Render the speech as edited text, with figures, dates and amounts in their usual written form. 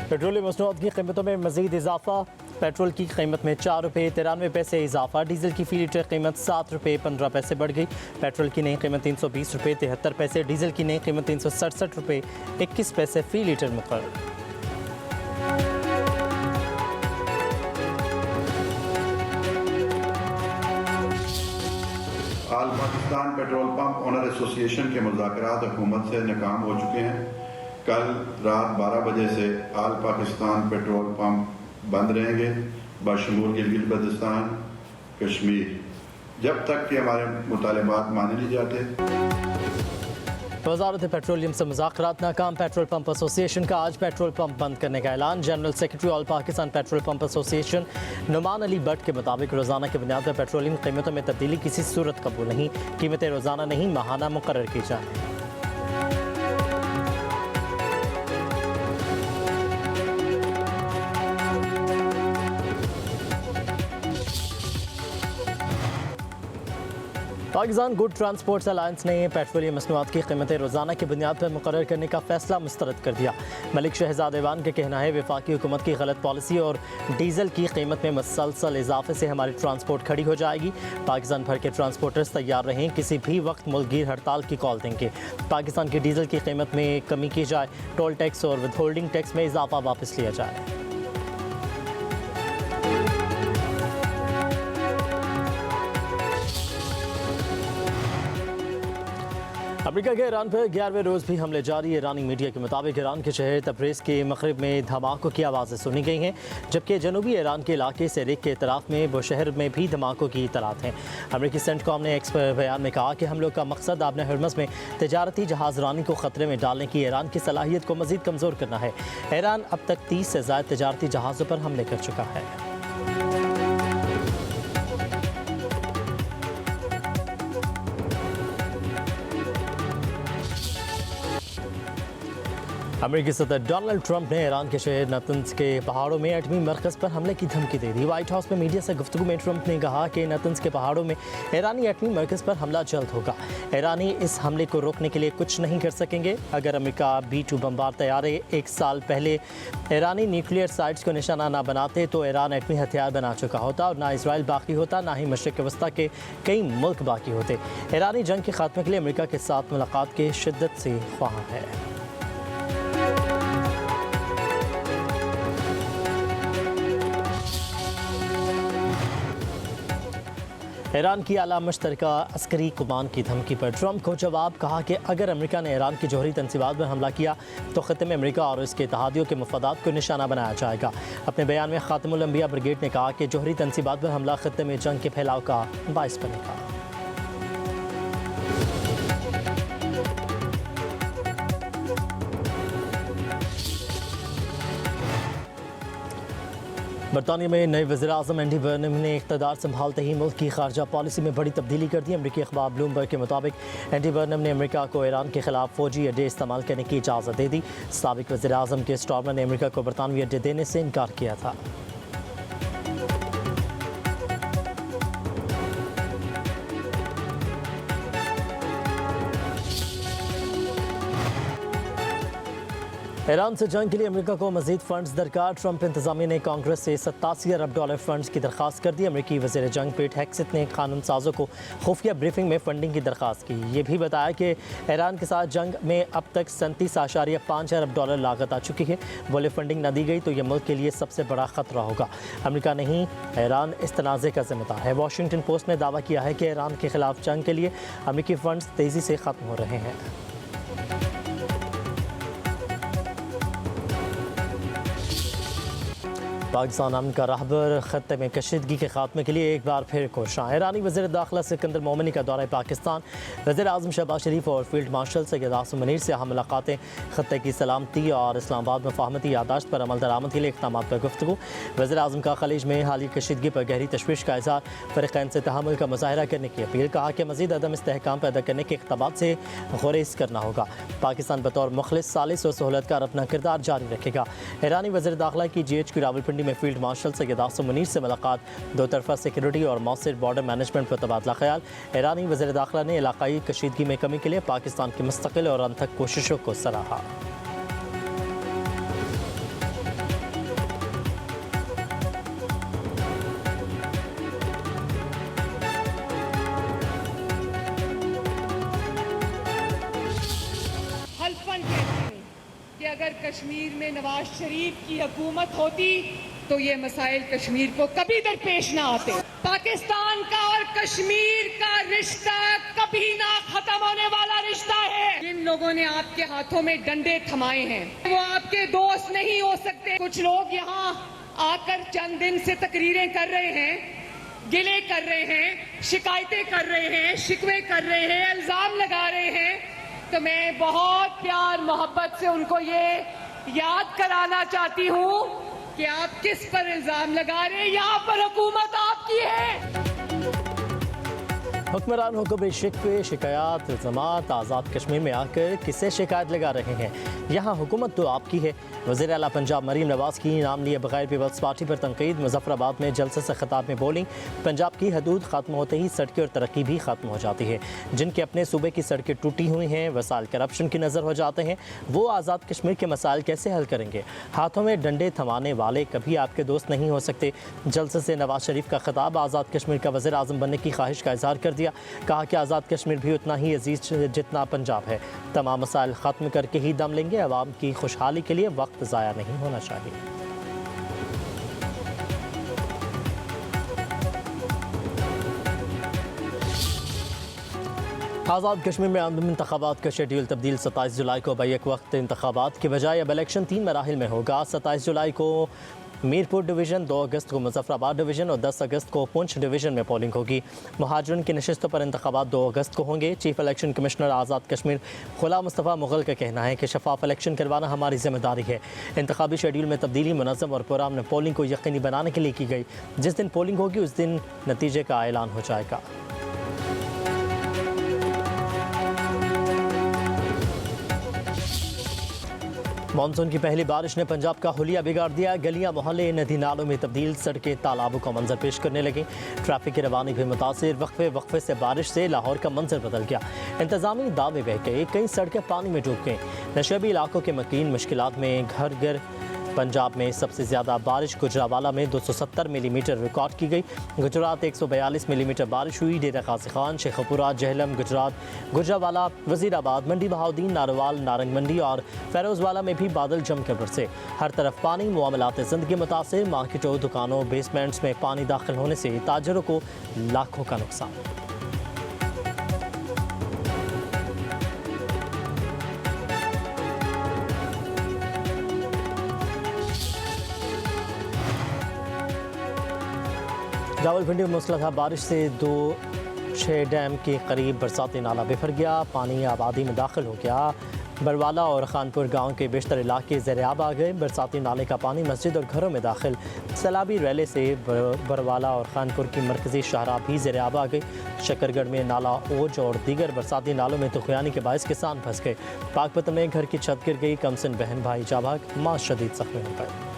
Petroleum मसनूआत की कीमतों में मजीद इजाफा। पेट्रोल की कीमत में 4 रुपये 93 पैसे इजाफा। डीजल की फी लीटर कीमत 7 रुपये 15 पैसे बढ़ गई। पेट्रोल की नई कीमत 320 रुपये 73 पैसे, डीजल की नई कीमत 367 रुपये 21 पैसे फ़ी लीटर मुकर्रर। All Pakistan petrol pump owner association के मुज़ाकरात हुकूमत से नाकाम हो चुके हैं। कल रात 12 बजे से आल पाकिस्तान पेट्रोल पंप बंद रहेंगे बशमूल गिलगित बल्तिस्तान कश्मीर, जब तक कि हमारे मुतालबात माने नहीं जाते। वज़ारत पेट्रोलियम से मुज़ाकरात नाकाम। पेट्रोल पंप एसोसिएशन का आज पेट्रोल पंप बंद करने का ऐलान। General secretary all Pakistan petrol pump association Numan Ali Bhatt के मुताबिक रोज़ाना की बुनियाद पर पेट्रोलियम कीमतों में तब्दीली किसी सूरत कबूल नहीं। कीमतें रोज़ाना नहीं माहाना मुकर्रर की जाए। पाकिस्तान गुड ट्रांसपोर्ट अलायंस ने पेट्रोलियम मसनूआत की कीमतें रोज़ाना की बुनियाद पर मुकर्रर करने का फैसला मुस्तरद कर दिया। मलिक शहजाद ऐवान का कहना है वफाकी हुकूमत की गलत पॉलिसी और डीजल की कीमत में मुसलसल इजाफे से हमारी ट्रांसपोर्ट खड़ी हो जाएगी। पाकिस्तान भर के ट्रांसपोर्टर्स तैयार रहें, किसी भी वक्त मुल्कगीर हड़ताल की कॉल देंगे। पाकिस्तान की डीजल की कीमत में कमी की जाए, टोल टैक्स और विदहोल्डिंग टैक्स में इजाफा वापस लिया जाए। अमेरिका के ईरान पर 11वें रोज़ भी हमले जारी। ईरानी मीडिया के मुताबिक ईरान के शहर तब्रेज़ के मगरिब में धमाकों की आवाज़ें सुनी गई हैं, जबकि जनूबी ईरान के इलाके सेरिक के इतराफ़ में बुशहर में भी धमाकों की इतलात हैं। अमेरिकी सेंटकॉम ने एक बयान में कहा कि हमलों का मकसद आबन हरमज़ में तजारती जहाज़रानी को ख़तरे में डालने की ईरान की सलाहियत को मज़ीद कमज़ोर करना है। ईरान अब तक 30 से ज़ायद तजारती जहाज़ों पर हमले कर चुका है। अमेरिकी सदर डोनाल्ड ट्रंप ने ईरान के शहर नतंज के पहाड़ों में एटमी मरकज़ पर हमले की धमकी दे दी। व्हाइट हाउस में मीडिया से गुफ्तगू में ट्रंप ने कहा कि नतंज के पहाड़ों में ईरानी एटमी मरकज़ पर हमला जल्द होगा। ईरानी इस हमले को रोकने के लिए कुछ नहीं कर सकेंगे। अगर अमेरिका B-2 बमबार तैयारे 1 साल पहले ईरानी न्यूक्लियर साइट्स को निशाना ना बनाते तो ईरान एटमी हथियार बना चुका होता और ना इसराइल बाकी होता, ना ही मशरिक़ वस्ता के कई मुल्क बाकी होते। ईरानी जंग के खात्मे के लिए अमेरिका के साथ मुलाकात के शिद्दत से ख्वाह है। ईरान की आला मुश्तरका अस्करी कमान की धमकी पर ट्रंप को जवाब। कहा कि अगर अमेरिका ने ईरान की जौहरी तंसीबात पर हमला किया तो ख़त्े में अमेरिका और इसके इत्तेहादियों के मफादात को निशाना बनाया जाएगा। अपने बयान में खातमुल अंबिया ब्रिगेड ने कहा कि जौहरी तंसीबात पर हमला ख़त्े में जंग के फैलाव का बाइस बनेगा। बरतानिया में नए वज़ीर-ए-आज़म एंडी बर्नम ने इक़्तिदार संभालते ही मुल्क की खारजा पॉलिसी में बड़ी तब्दीली कर दी। अमरीकी अखबार ब्लूमबर्ग के मुताबिक एंडी बर्नम ने अमेरिका को ईरान के खिलाफ फ़ौजी अड्डे इस्तेमाल करने की इजाज़त दे दी। साबिक़ वज़ीर-ए-आज़म के स्टॉर्मर ने अमेरिका को बरतानवी अड्डे देने से इनकार किया था। ईरान से जंग के लिए अमेरिका को मज़ीद फंड्स दरकार। ट्रंप इंतज़ामिया ने कांग्रेस से $87 अरब फंड्स की दरख्वास्त कर दी। अमेरिकी वज़ीर जंग पेट हेक्सेथ ने कानून साजों को खुफिया ब्रीफिंग में फंडिंग की दरख्वास्त की। ये भी बताया कि ईरान के साथ जंग में अब तक $37.5 अरब लागत आ चुकी है। बोले फंडिंग न दी गई तो यह मुल्क के लिए सबसे बड़ा ख़तरा होगा। अमेरिका नहीं, ईरान इस तनाज़े का ज़िम्मेदार है। वाशिंगटन पोस्ट ने दावा किया है कि ईरान के खिलाफ जंग के लिए अमेरिकी फ़ंड्स तेज़ी से ख़त्म हो रहे हैं। पाकिस्तान अमन का रहबर खत्ते में कशीदगी के खात्मे के लिए एक बार फिर कोशिश। ईरानी वज़ीर दाखिला सिकंदर मोमिनी का दौरा पाकिस्तान। वज़ीर आज़म शहबाज शरीफ और फील्ड मार्शल सैयद आसिम मुनीर से अहम मुलाकातें। खत्ते की सलामती और इस्लामाबाद में फ़ाहमती यादाश्त पर अमल दरामद के लिए इक़दाम पर गुफ्तगू। वज़ीर आज़म का खलीज में हालिया कशीदगी पर गहरी तशवीश का इज़हार। फ़रीक़ैन से तहम्मुल का मुज़ाहरा करने की अपील। कहा कि मज़ीद अदम इस्तेहकाम पैदा करने के इक़्तिबात से गुरेज़ करना होगा। पाकिस्तान बतौर मुखलिस, सालिस और सहूलतकार अपना किरदार जारी रखेगा। ईरानी वज़ीर दाखिला की GHQ रावलपिंडी में फील्ड मार्शल सैयद आसिम मुनीर से मुलाकात। दो तरफा सिक्योरिटी और मौसर बॉर्डर मैनेजमेंट पर तबादला ख्याल। ईरानी वज़ीर दाखिला ने इलाकाई कशीदगी में कमी के लिए पाकिस्तान की मुस्तकिल और अनथक कोशिशों को सराहा। अगर कश्मीर में नवाज शरीफ की हुकूमत होती तो ये मसाइल कश्मीर को कभी दरपेश ना आते। पाकिस्तान का और कश्मीर का रिश्ता कभी ना खत्म होने वाला रिश्ता है। जिन लोगों ने आपके हाथों में डंडे थमाए हैं वो आपके दोस्त नहीं हो सकते। कुछ लोग यहाँ आकर चंद दिन से तकरीरें कर रहे हैं, गिले कर रहे हैं, शिकायतें कर रहे हैं, शिकवे कर रहे हैं, इल्जाम लगा रहे हैं, तो मैं बहुत प्यार मोहब्बत से उनको ये याद कराना चाहती हूँ कि आप किस पर इल्जाम लगा रहे हैं। यहाँ पर हुकूमत आपकी है। हुक्मरानों को भी शिकवे, शिकायत, इल्ज़ामात आज़ाद कश्मीर में आकर किससे शिकायत लगा रहे हैं? यहाँ हुकूमत तो आपकी है। वज़ीर आला पंजाब मरीम नवाज़ की नाम लिए बगैर पीपल्स पार्टी पर तनकीद। मुजफ्फराबाद में जलसे से खिताब में बोली, पंजाब की हदूद ख़त्म होते ही सड़कें और तरक्की भी ख़त्म हो जाती है। जिनके अपने सूबे की सड़कें टूटी हुई हैं, वसाइल करप्शन की नज़र हो जाते हैं, वो आज़ाद कश्मीर के मसाइल कैसे हल करेंगे? हाथों में डंडे थमाने वाले कभी आपके दोस्त नहीं हो सकते। जलसे से नवाज शरीफ का खिताब, आज़ाद कश्मीर का वज़ीर आज़म बनने की ख्वाहिश का इज़हार कर दिया। कहा कि आज़ाद कश्मीर भी उतना ही अजीज जितना पंजाब है। तमाम मसाइल ख़त्म करके ही दम लेंगे। अवाम की खुशहाली के लिए वक्त ज़ाया नहीं होना चाहिए। आज़ाद कश्मीर में आम इंतखाबात का शेड्यूल तब्दील। 27 जुलाई को बैक वक्त इंतखाबात के बजाय अब इलेक्शन 3 मराहिल में होगा। 27 जुलाई को मीरपुर डिवीज़न, 2 अगस्त को मुजफ्फराबाद डिवीज़न और 10 अगस्त को पुंछ डिवीज़न में पोलिंग होगी। महाजरन की नशिस्तों पर इंतखाबात 2 अगस्त को होंगे। Chief election commissioner Azad Kashmir खुला मुस्तफ़ा मुग़ल का कहना है कि शफाफ इलेक्शन करवाना हमारी जिम्मेदारी है। इंतखाबी शेड्यूल में तब्दीली मुनज़्ज़म और पुरअमन पोलिंग को यकीनी बनाने के लिए की गई। जिस दिन पोलिंग होगी उस दिन नतीजे का ऐलान हो जाएगा। मानसून की पहली बारिश ने पंजाब का हुलिया बिगाड़ दिया। गलियां, मोहल्ले, नदी नालों में तब्दील, सड़कें तालाबों का मंजर पेश करने लगी। ट्रैफिक की रवानी भी मुतासिर। वक्फे से बारिश से लाहौर का मंजर बदल गया। इंतजामी दावे बह गए, कई सड़कें पानी में डूब गईं। नशेबी इलाकों के मकीन मुश्किलात में घर। पंजाब में सबसे ज़्यादा बारिश गुजरावाला में 270 मिलीमीटर रिकॉर्ड की गई। गुजरात 142 मिलीमीटर बारिश हुई। डेरा गाजी खान, शेखपुरा, जहलम, गुजरावाला, वजीराबाद, मंडी बहाउद्दीन, नारोवाल, नारंग मंडी और फैरोजवाला में भी बादल जमकर बरसे। हर तरफ पानी, मामलात ज़िंदगी मुतासिर। मार्केटों, दुकानों, बेसमेंट्स में पानी दाखिल होने से ताजरों को लाखों का नुकसान। रावलपिंडी में मूसलाधार बारिश से 2-6 डैम के करीब बरसाती नाला बिफर गया। पानी आबादी में दाखिल हो गया। बरवाला और खानपुर गांव के बेशतर इलाके ज़ेर-ए-आब आ गए। बरसाती नाले का पानी मस्जिद और घरों में दाखिल। सैलाबी रैले से बरवाला और खानपुर की मरकजी शाहरा भी ज़ेर-ए-आब आ गई। शकरगढ़ में नाला ओज और दीगर बरसाती नालों में तुग़यानी के बायस किसान फंस गए। पाकपतन में घर की छत गिर गई। कमसिन बहन भाई जाबाग, मां शदीद ज़ख्मी हो गए।